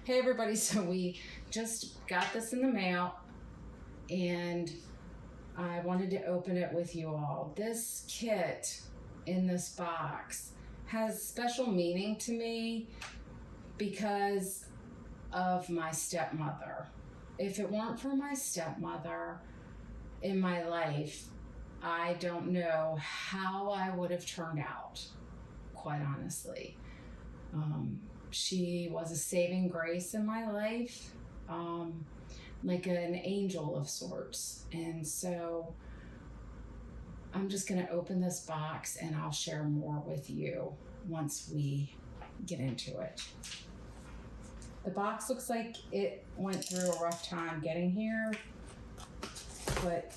Hey everybody, so we just got this in the mail and I wanted to open it with you all. This kit in this box has special meaning to me because of my stepmother. If it weren't for my stepmother in my life, I don't know how I would have turned out, quite honestly. She was a saving grace in my life, like an angel of sorts. And so I'm just going to open this box and I'll share more with you once we get into it. The box looks like it went through a rough time getting here, but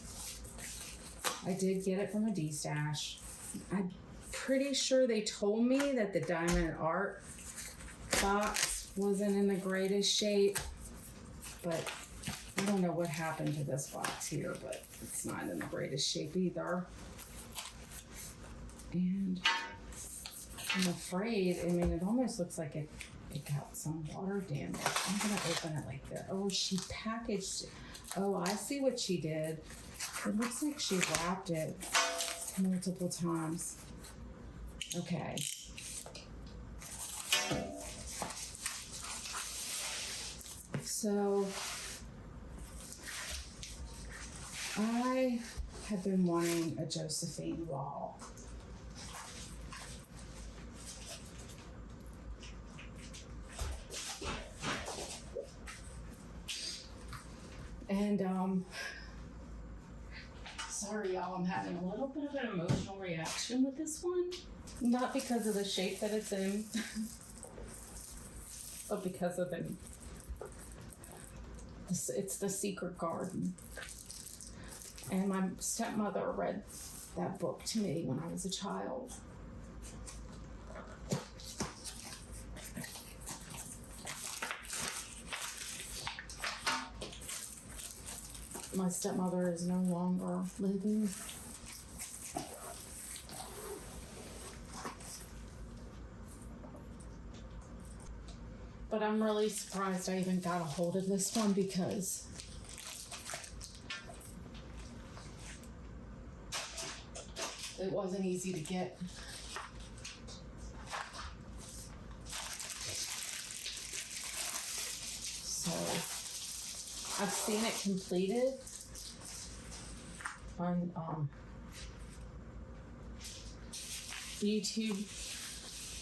I did get it from a destash. I'm pretty sure they told me that the Diamondart box wasn't in the greatest shape, but I don't know what happened to this box here, but it's not in the greatest shape either. And I'm afraid, I mean, it almost looks like it got some water damage. I'm gonna open it like that. Oh, she packaged it. Oh, I see what she did. It looks like she wrapped it multiple times. Okay. So I have been wanting a Josephine Wall. And sorry y'all, I'm having a little bit of an emotional reaction with this one. Not because of the shape that it's in, but because of it's The Secret Garden. And my stepmother read that book to me when I was a child. My stepmother is no longer living. But I'm really surprised I even got a hold of this one because it wasn't easy to get. So I've seen it completed on YouTube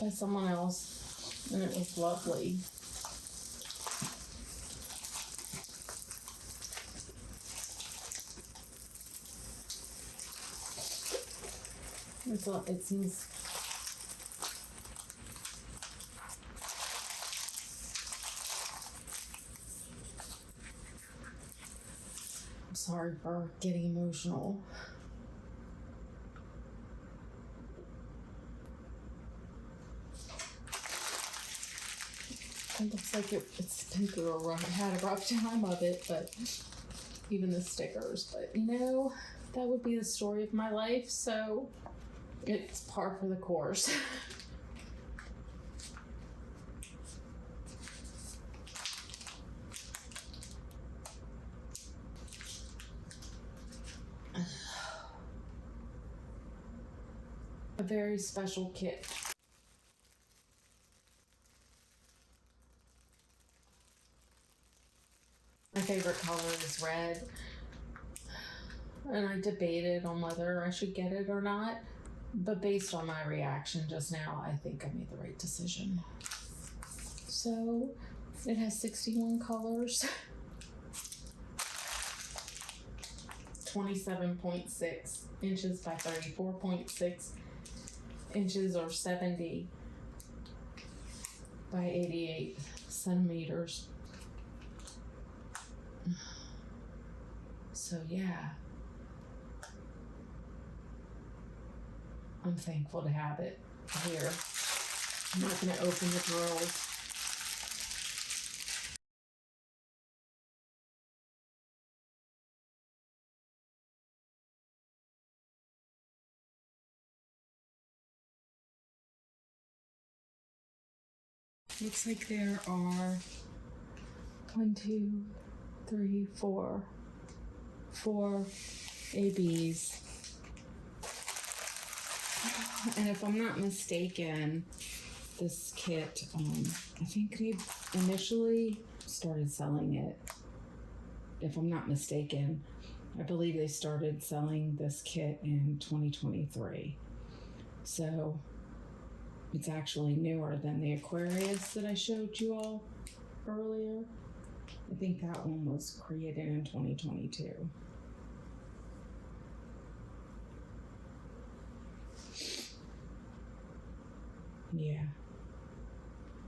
by someone else, and it was lovely. It seems I'm sorry for getting emotional. It looks like it's been through had a rough time of it, but even the stickers. But you know, that would be the story of my life, so it's par for the course. A very special kit. My favorite color is red, and I debated on whether I should get it or not, but based on my reaction just now, I think I made the right decision. So it has 61 colors, 27.6 inches by 34.6 inches, or 70 by 88 centimeters. So yeah, I'm thankful to have it here. I'm not going to open the drawers. Looks like there are 1, 2, 3, 4. 4 ABs. And if I'm not mistaken, this kit, I think they initially started selling it. If I'm not mistaken, I believe they started selling this kit in 2023. So it's actually newer than the Aquarius that I showed you all earlier. I think that one was created in 2022. Yeah.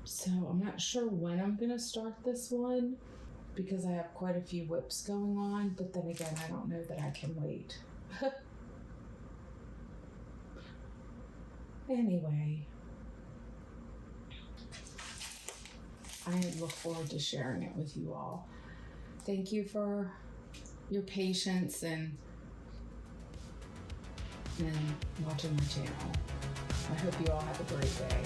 So I'm not sure when I'm going to start this one because I have quite a few whips going on, but then again, I don't know that I can wait. Anyway, I look forward to sharing it with you all. Thank you for your patience and watching my channel. I hope you all have a great day.